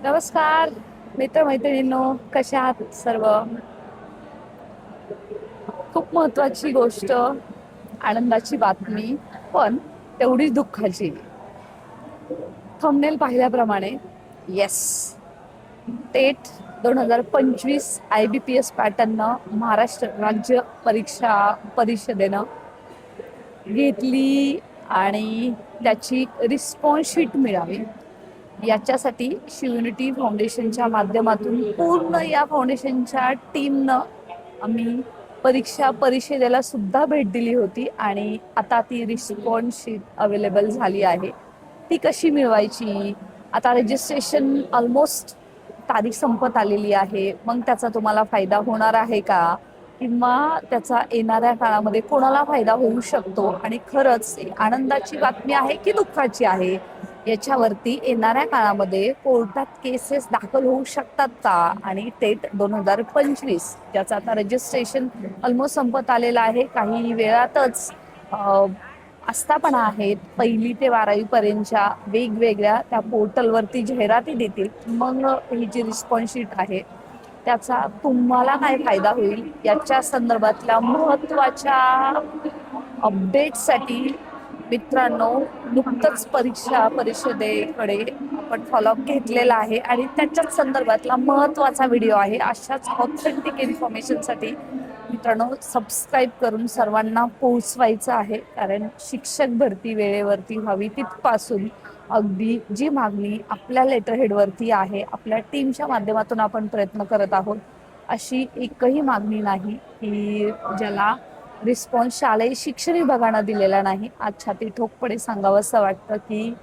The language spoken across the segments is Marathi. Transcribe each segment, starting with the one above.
नमस्कार मित्रमैत्रिणींनो, कशा आहात सर्व? खूप महत्वाची गोष्ट, आनंदाची बातमी, पण तेवढीच दुःखाची. थंबनेल पाहिल्याप्रमाणे येस, टेट 2025 IBPS पॅटर्ननं महाराष्ट्र राज्य परीक्षा परिषदेनं घेतली आणि त्याची रिस्पॉन्स शीट मिळावी याच्यासाठी शिवयुनिटी फाउंडेशनच्या माध्यमातून पूर्ण या फाउंडेशनच्या टीमनं आम्ही परीक्षा परिषदेला सुद्धा भेट दिली होती आणि आता ती रिस्पॉन्स शीट अवेलेबल झाली आहे. ती कशी मिळवायची? आता रजिस्ट्रेशन ऑलमोस्ट तारीख संपत आलेली आहे. मग त्याचा तुम्हाला फायदा होणार आहे का? किंवा त्याचा येणाऱ्या काळामध्ये कोणाला फायदा होऊ शकतो आणि खरंच आनंदाची बातमी आहे की दुःखाची आहे याच्यावरती येणाऱ्या काळामध्ये कोर्टात केसेस दाखल होऊ शकतात का? आणि टेट 2025 ज्याचं आता रजिस्ट्रेशन ऑलमोस्ट संपत आलेलं आहे, काही वेळातच आस्थापना आहेत 1ली ते 12वी पर्यंतच्या वेगवेगळ्या त्या पोर्टलवरती जाहिराती देतील. मग ही जी रिस्पॉन्स शीट आहे त्याचा तुम्हाला काय फायदा होईल याच्या संदर्भातल्या महत्वाच्या अपडेटसाठी मित्रांनो, नुकतंच परीक्षा परिषदेकडे आपण फॉलोअप घेतलेला आहे आणि त्याच्याच संदर्भातला महत्वाचा व्हिडिओ आहे. अशाच ऑथेंटिक इन्फॉर्मेशनसाठी मित्रांनो सबस्क्राईब करून सर्वांना पोहोचवायचं आहे, कारण शिक्षक भरती वेळेवरती व्हावी तिथपासून अगदी जी मागणी आपल्या लेटर हेडवरती आहे, आपल्या टीमच्या माध्यमातून आपण प्रयत्न करत आहोत, अशी एकही मागणी नाही की ज्याला रिस्पॉन्स शालेय शिक्षण विभागानं दिलेला नाही. आज छाती ठोकपणे सांगावंसं वाटतं की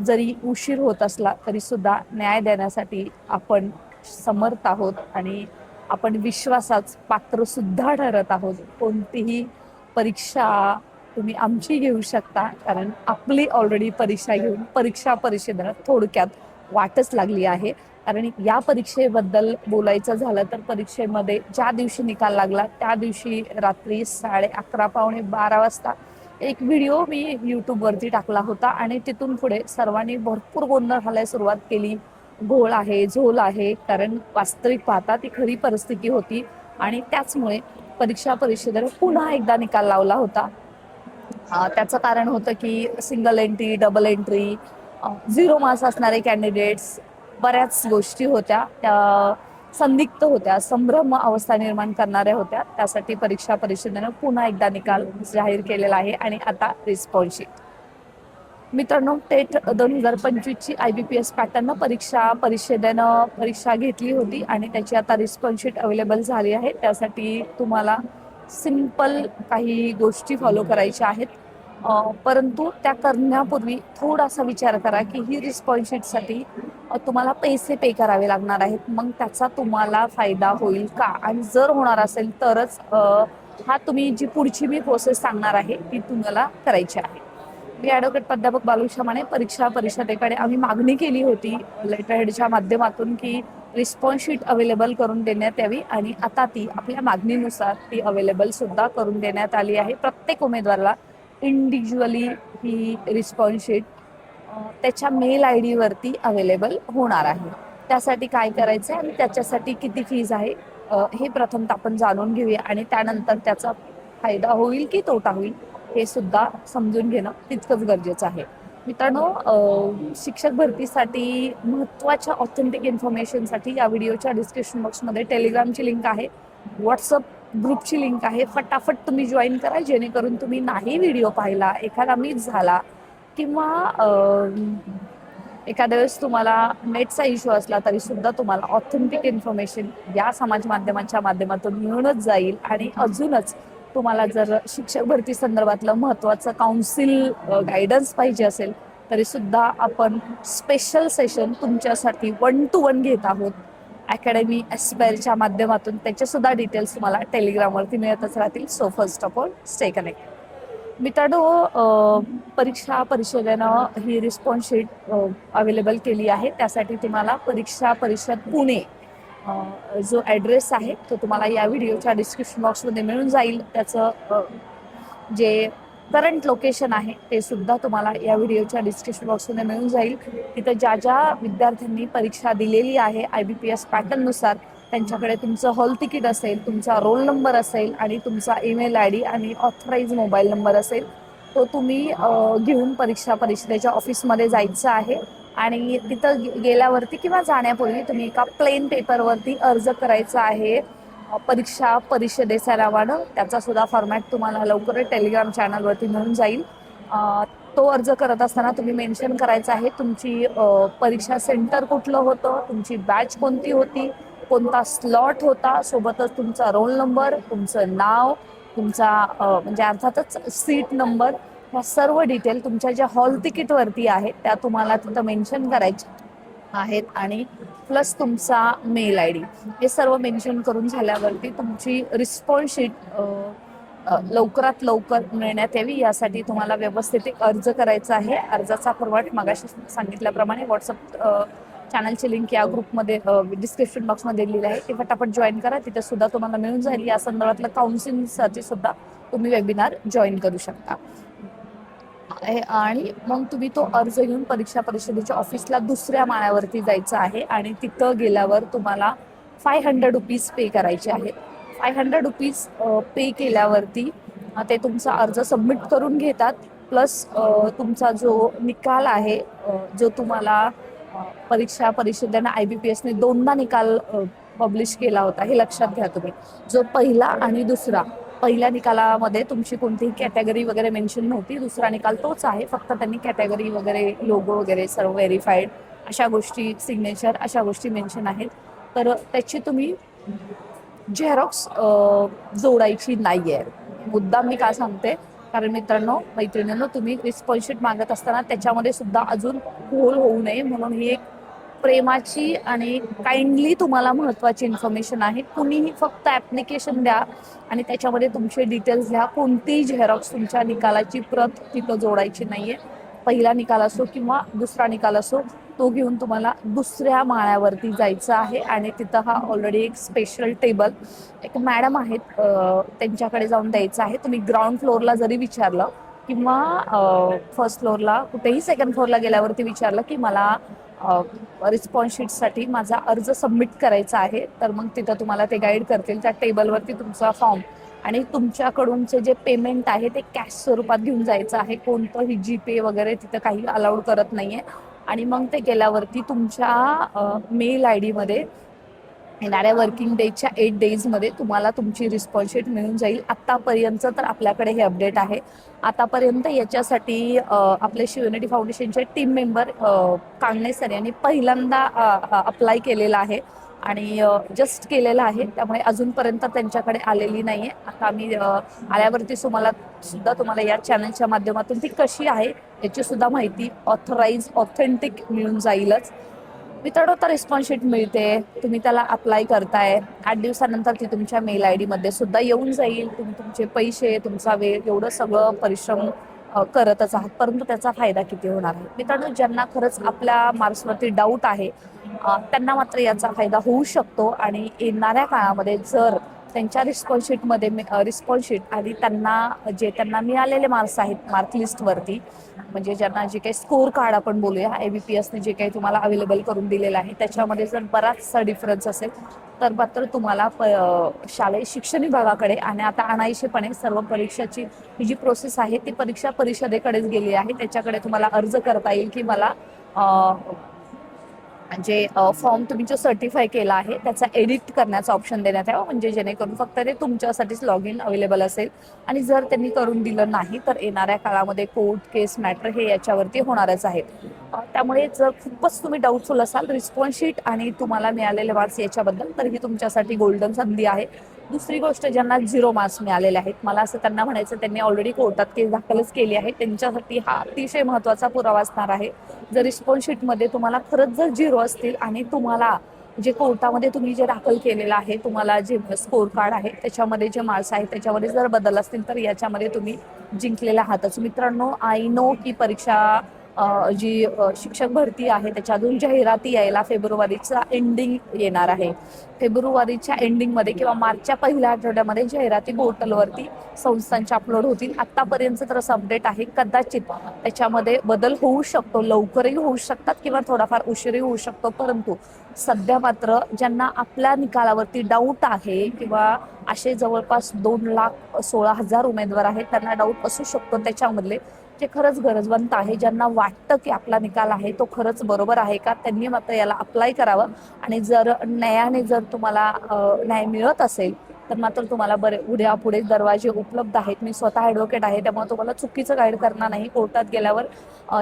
जरी उशीर होत असला तरी सुद्धा न्याय देण्यासाठी आपण समर्थ आहोत आणि आपण विश्वासाच पात्र सुद्धा ठरत आहोत. कोणतीही परीक्षा तुम्ही आमची घेऊ शकता, कारण आपली ऑलरेडी परीक्षा घेऊन परीक्षा परिषदेला थोडक्यात वाटच लागली आहे. कारण या परीक्षेबद्दल बोलायचं झालं तर परीक्षेमध्ये ज्या दिवशी निकाल लागला त्या दिवशी रात्री 11:30 पावणे 12 वाजता एक व्हिडिओ मी यूट्यूबवरती टाकला होता आणि तिथून पुढे सर्वांनी भरपूर गोंधळ घालायला सुरुवात केली. घोळ आहे, झोल आहे, कारण वास्तविक पाहता ती खरी परिस्थिती होती आणि त्याचमुळे परीक्षा परिषदेला पुन्हा एकदा निकाल लावला होता. त्याचं कारण होतं की single entry, double entry, 0 marks असणारे कॅन्डिडेट्स, बऱ्याच गोष्टी होत्या त्या संदिग्ध होत्या, संभ्रम अवस्था निर्माण करणाऱ्या होत्या. त्यासाठी परीक्षा परिषदेनं पुन्हा एकदा निकाल जाहीर केलेला आहे आणि आता रिस्पॉन्स शीट. मित्रांनो, टेट 2025ची IBPS पॅटर्न परीक्षा परिषदेनं परीक्षा घेतली होती आणि त्याची आता रिस्पॉन्स शीट अवेलेबल झाली आहे. त्यासाठी तुम्हाला सिंपल काही गोष्टी फॉलो करायच्या आहेत, परंतु त्या करण्यापूर्वी थोडासा विचार करा की ही रिस्पॉन्स शीटसाठी तुम्हाला पैसे पे करावे लागणार आहेत. मग त्याचा तुम्हाला फायदा होईल का? आणि जर होणार असेल तरच हा तुम्ही जी पुढची मी प्रोसेस सांगणार आहे ती तुम्हाला करायची आहे. मी ॲडव्होकेट प्राध्यापक बालुशा माने, परीक्षा परिषदेकडे आम्ही मागणी केली होती लेटर हेडच्या माध्यमातून की रिस्पॉन्स शीट अवेलेबल करून देण्यात यावी आणि आता ती आपल्या मागणीनुसार ती अवेलेबल सुद्धा करून देण्यात आली आहे. प्रत्येक उमेदवाराला इंडिव्हिज्युअली ही रिस्पॉन्स शीट त्याच्या मेल ID वरती अवेलेबल होणार आहे. त्यासाठी काय करायचं आणि त्याच्यासाठी किती फीज आहे हे प्रथमतः आपण जाणून घेऊया आणि त्यानंतर त्याचा फायदा होईल की तोटा होईल हे सुद्धा समजून घेणं तितकंच गरजेचं आहे. मित्रांनो, शिक्षक भरतीसाठी महत्त्वाच्या ऑथेंटिक इन्फॉर्मेशनसाठी या व्हिडिओच्या डिस्क्रिप्शन बॉक्समध्ये टेलिग्रामची लिंक आहे, व्हॉट्सअप ग्रुपची लिंक आहे. फटाफट तुम्ही जॉईन करा, जेणेकरून तुम्ही नाही व्हिडिओ पाहिला, एखादा मिस झाला किंवा एखाद्या वेळेस तुम्हाला नेटचा इश्यू असला तरी सुद्धा तुम्हाला ऑथेंटिक इन्फॉर्मेशन या समाज माध्यमांच्या माध्यमातून मिळूनच जाईल. आणि अजूनच तुम्हाला जर शिक्षक भरती संदर्भातलं महत्त्वाचं काउन्सिल गायडन्स पाहिजे असेल तरी सुद्धा आपण स्पेशल सेशन तुमच्यासाठी 1 to 1 घेत आहोत अकॅडमी एस्पायरच्या माध्यमातून. त्याचे सुद्धा डिटेल्स तुम्हाला टेलिग्रामवरती मिळतच राहतील. So first of all stay connect. मित्रांनो, परीक्षा परिषदेनं ही रिस्पॉन्स शीट अवेलेबल केली आहे. त्यासाठी तुम्हाला परीक्षा परिषद पुणे जो ॲड्रेस आहे तो तुम्हाला या व्हिडिओच्या डिस्क्रिप्शन बॉक्समध्ये मिळून जाईल. त्याचं जे करंट लोकेशन आहे ते सुद्धा तुम्हाला या व्हिडिओच्या डिस्क्रिप्शन बॉक्समध्ये मिळून जाईल. तिथं ज्या ज्या विद्यार्थ्यांनी परीक्षा दिलेली आहे IBPS पॅटर्ननुसार त्यांच्याकडे तुमचं हॉल तिकीट असेल, तुमचा रोल नंबर असेल आणि तुमचा ईमेल ID आणि ऑथराईज मोबाईल नंबर असेल, तो तुम्ही घेऊन परीक्षा परिषदेच्या ऑफिसमध्ये जायचं आहे. आणि तिथं गेल्यावरती किंवा जाण्यापूर्वी तुम्ही एका प्लेन पेपरवरती अर्ज करायचा आहे परीक्षा परिषदेच्या नावानं. त्याचा सुद्धा फॉर्मॅट तुम्हाला लवकरच टेलिग्राम चॅनलवरती मिळून जाईल. तो अर्ज करत असताना तुम्ही मेन्शन करायचं आहे तुमची परीक्षा सेंटर कुठलं होतं, तुमची बॅच कोणती होती, कोणता स्लॉट होता, सोबतच तुमचा रोल नंबर, तुमचं नाव, तुमचा म्हणजे अर्थातच सीट नंबर, ह्या सर्व डिटेल तुमच्या ज्या हॉल तिकीटवरती आहेत त्या तुम्हाला तिथं मेन्शन करायच्या आहेत. आणि प्लस तुमचा मेल ID हे सर्व मेन्शन करून झाल्यावरती तुमची रिस्पॉन्स शीट लवकरात लवकर मिळण्यात यावी यासाठी तुम्हाला व्यवस्थित एक अर्ज करायचा आहे. अर्जाचा फॉर्मॅट मगाशी सांगितल्याप्रमाणे व्हॉट्सअप चॅनलची लिंक या ग्रुपमध्ये डिस्क्रिप्शन बॉक्समध्ये दिलेली आहे. ते फटाफट जॉईन करा, तिथे सुद्धा तुम्हाला मिळून जाईल. या संदर्भातलं काउन्सिलिंगसाठी सुद्धा तुम्ही वेबिनार जॉईन करू शकता. आणि मग तुम्ही तो अर्ज घेऊन परीक्षा परिषदेच्या ऑफिसला दुसऱ्या माळ्यावरती जायचं आहे आणि तिथं गेल्यावर तुम्हाला 500 रुपीज पे करायचे आहेत. 500 रुपीज पे केल्यावरती ते तुमचा अर्ज सबमिट करून घेतात. प्लस तुमचा जो निकाल आहे जो तुम्हाला परीक्षा परिषदेनं IBPSने दोनदा निकाल पब्लिश केला होता, हे लक्षात घ्या तुम्ही. जो पहिला आणि दुसरा, पहिल्या निकालामध्ये तुमची कोणतीही कॅटेगरी वगैरे मेन्शन नव्हती, दुसरा निकाल तोच आहे, फक्त त्यांनी कॅटेगरी वगैरे लोगो वगैरे सर्व व्हेरीफाईड अशा गोष्टी, सिग्नेचर अशा गोष्टी मेन्शन आहेत. तर त्याची तुम्ही झेरॉक्स जोडायची नाही आहे. मुद्दाम मी काय सांगते, कारण मित्रांनो मैत्रिणींनो, तुम्ही रिस्पॉन्स शीट मागत असताना त्याच्यामध्ये सुद्धा अजून घोळ होऊ नये म्हणून ही एक प्रेमाची आणि काइंडली तुम्हाला महत्त्वाची इन्फॉर्मेशन आहे. कुणीही फक्त ॲप्लिकेशन द्या आणि त्याच्यामध्ये तुमचे डिटेल्स घ्या. कोणतीही झेरॉक्स तुमच्या निकालाची प्रत तिथं जोडायची नाही आहे. पहिला निकाल असो किंवा दुसरा निकाल असो, तो घेऊन तुम्हाला दुसऱ्या माळ्यावरती जायचं आहे. आणि तिथं हा ऑलरेडी एक स्पेशल टेबल एक मॅडम आहेत त्यांच्याकडे जाऊन द्यायचं आहे. तुम्ही ग्राउंड फ्लोअरला जरी विचारलं किंवा फर्स्ट फ्लोअरला कुठेही सेकंड फ्लोअरला गेल्यावरती विचारलं की मला रिस्पॉन्स शीटसाठी माझा अर्ज सबमिट करायचा आहे, तर मग तिथं तुम्हाला ते गाईड करतील. त्या टेबलवरती तुमचा फॉर्म आणि तुमच्याकडूनचे जे पेमेंट आहे ते कॅश स्वरूपात घेऊन जायचं आहे. कोणतंही GPay वगैरे तिथं काही अलाउड करत नाही आहे. आणि मग ते गेल्यावरती तुमच्या मेल ID मध्ये येणाऱ्या वर्किंग डेजच्या 8 डेजमध्ये तुम्हाला तुमची रिस्पॉन्स शीट मिळून जाईल. आत्तापर्यंत तर आपल्याकडे हे अपडेट आहे. आतापर्यंत याच्यासाठी आपले शिवनेरी फाउंडेशनचे टीम मेंबर कांगणे सर यांनी पहिल्यांदा अप्लाय केलेला आहे आणि जस्ट केलेलं आहे, त्यामुळे अजूनपर्यंत त्यांच्याकडे आलेली नाही आहे. आता आम्ही आल्यावरती तुम्हाला या चॅनलच्या माध्यमातून ती कशी आहे याची सुद्धा माहिती ऑथराईज ऑथेंटिक मिळून जाईलच. मित्रांनो, तर रिस्पॉन्स शीट मिळते, तुम्ही त्याला अप्लाय करताय, 8 दिवसानंतर ती तुमच्या मेल ID मध्ये सुद्धा येऊन जाईल. तुम्ही तुमचे पैसे, तुमचा वेळ एवढं सगळं परिश्रम करतच आहात, परंतु त्याचा फायदा किती होणार आहे? मित्रांनो, ज्यांना खरंच आपल्या मार्क्सवरती डाऊट आहे त्यांना मात्र याचा फायदा होऊ शकतो. आणि येणाऱ्या काळामध्ये जर त्यांच्या रिस्पॉन्स शीट आणि त्यांना मिळालेले मार्क्स आहेत मार्क लिस्टवरती, म्हणजे ज्यांना जे काही स्कोर कार्ड आपण बोलूया IBPSने जे काही तुम्हाला अवेलेबल करून दिलेलं आहे त्याच्यामध्ये जर बराचसा डिफरन्स असेल तर मात्र तुम्हाला शालेय शिक्षण विभागाकडे आणि आता अनायशेपणे सर्व परीक्षाची ही जी प्रोसेस आहे ती परीक्षा परिषदेकडेच गेली आहे. त्याच्याकडे तुम्हाला अर्ज करता येईल की मला जे फॉर्म तुम्ही जो सर्टिफाय केला आहे त्याचा एडिट करण्याचा ऑप्शन देण्यात यावं, म्हणजे जेणेकरून फक्त ते तुमच्यासाठीच लॉग इन अवेलेबल असेल. आणि जर त्यांनी करून दिलं नाही तर येणाऱ्या काळामध्ये कोर्ट केस मॅटर हे याच्यावरती होणारच आहेत. त्यामुळे जर खूपच तुम्ही डाऊटफुल असाल रिस्पॉन्स शीट आणि तुम्हाला मिळालेले मार्क्स याच्याबद्दल, तर ही तुमच्यासाठी गोल्डन संधी आहे. दुसरी गोष्ट, ज्यांना 0 मार्क्स मिळालेले आहेत, मला असं त्यांना म्हणायचं त्यांनी ऑलरेडी कोर्टात केस दाखलच केली आहे, त्यांच्यासाठी हा अतिशय महत्त्वाचा पुरावा असणार आहे. जर रिस्पॉन्स शीटमध्ये तुम्हाला खरंच जर 0 असतील आणि तुम्हाला जे कोर्टामध्ये तुम्ही जे दाखल केलेलं आहे, तुम्हाला जे स्कोर कार्ड आहे त्याच्यामध्ये जे मार्क्स आहेत त्याच्यामध्ये जर बदल असतील तर याच्यामध्ये तुम्ही जिंकलेला आहातच. मित्रांनो, आय नो की परीक्षा जी शिक्षक भरती आहे त्याच्या अजून जाहिराती यायला फेब्रुवारीचा एंडिंग येणार आहे. फेब्रुवारीच्या एंडिंगमध्ये किंवा मार्चच्या पहिल्या आठवड्यामध्ये जाहिराती पोर्टलवरती संस्थांच्या अपलोड होतील. आतापर्यंत तर असं अपडेट आहे, कदाचित त्याच्यामध्ये बदल होऊ शकतो, लवकरही होऊ शकतात किंवा थोडाफार उशीरही होऊ शकतो. परंतु सध्या मात्र ज्यांना आपल्या निकालावरती डाऊट आहे किंवा असे जवळपास 2,16,000 उमेदवार आहेत त्यांना डाऊट असू शकतो, त्याच्यामधले जे खरंच गरजवंत आहे, ज्यांना वाटतं की आपला निकाल आहे तो खरंच बरोबर आहे का, त्यांनी मात्र याला अप्लाय करावं. आणि जर न्यायाने जर तुम्हाला न्याय मिळत असेल तर मात्र तुम्हाला उद्या पुढे दरवाजे उपलब्ध आहेत. मी स्वतः ॲडव्होकेट आहे त्यामुळे तुम्हाला चुकीचं गाईड करणार नाही. कोर्टात गेल्यावर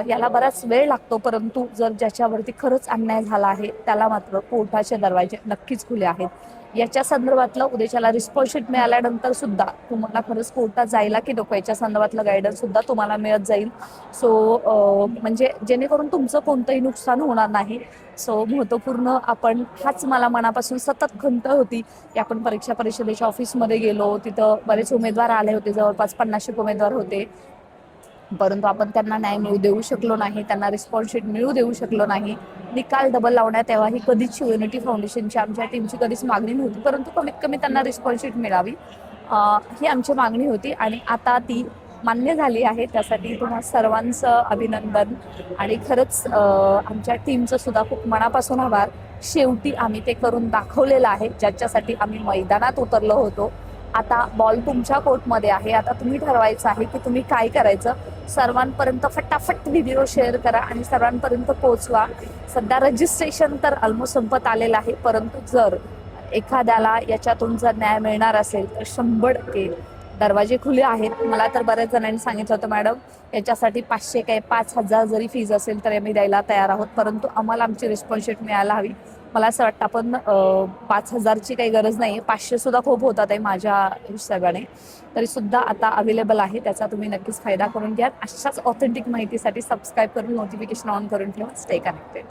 याला बराच वेळ लागतो, परंतु जर ज्याच्यावरती खरंच अन्याय झाला आहे त्याला मात्र कोर्टाचे दरवाजे नक्कीच खुले आहेत. याच्या संदर्भातलं उद्याच्याला रिस्पॉन्स शीट मिळाल्यानंतर सुद्धा तुम्हाला खरंच कोर्टात जायला की नको याच्या संदर्भातलं गायडन्स सुद्धा तुम्हाला मिळत जाईल. सो म्हणजे जेणेकरून तुमचं कोणतंही नुकसान होणार नाही. सो महत्त्वपूर्ण आपण हाच मला मनापासून सतत खंत होती की आपण परीक्षा परिषदेच्या ऑफिसमध्ये गेलो, तिथं बरेच उमेदवार आले होते, जवळपास 50 उमेदवार होते, परंतु आपण त्यांना न्याय मिळू देऊ शकलो नाही, त्यांना रिस्पॉन्स शीट मिळू देऊ शकलो नाही. निकाल डबल लावण्यात तेव्हा ही कधीच युनिटी फाउंडेशनची आमच्या टीमची कधीच मागणी नव्हती, परंतु कमीत कमी त्यांना रिस्पॉन्स शीट मिळावी ही आमची मागणी होती आणि आता ती मान्य झाली आहे. त्यासाठी तुम्हा सर्वांचं अभिनंदन आणि खरंच आमच्या टीमचं सुद्धा खूप मनापासून आभार. शेवटी आम्ही ते करून दाखवलेलं आहे, ज्याच्यासाठी आम्ही मैदानात उतरलो होतो. आता बॉल तुमच्या कोर्टमध्ये आहे. आता तुम्ही ठरवायचं आहे की तुम्ही काय करायचं. सर्वांपर्यंत फटाफट व्हिडिओ शेअर करा आणि सर्वांपर्यंत पोहोचवा. सध्या रजिस्ट्रेशन तर ऑलमोस्ट संपत आलेलं आहे, परंतु जर एखाद्याला याच्यातून जर न्याय मिळणार असेल तर 100% दरवाजे खुले आहेत. मला तर बऱ्याच जणांनी सांगितलं होतं, मॅडम याच्यासाठी 500 काय 5,000 जरी फीज असेल तर आम्ही द्यायला तयार आहोत, परंतु आम्हाला आमची रिस्पॉन्स शीट मिळायला हवी. मला असं वाटतं आपण 5,000ची काही गरज नाही, 500 सुद्धा खूप होतात आहे माझ्या हिशोबाने, तरी सुद्धा आता अवेलेबल आहे. त्याचा तुम्ही नक्कीच फायदा करून घ्या. अशाच ऑथेंटिक माहितीसाठी सबस्क्राईब करून नोटिफिकेशन ऑन करून ठेवा. Stay connected.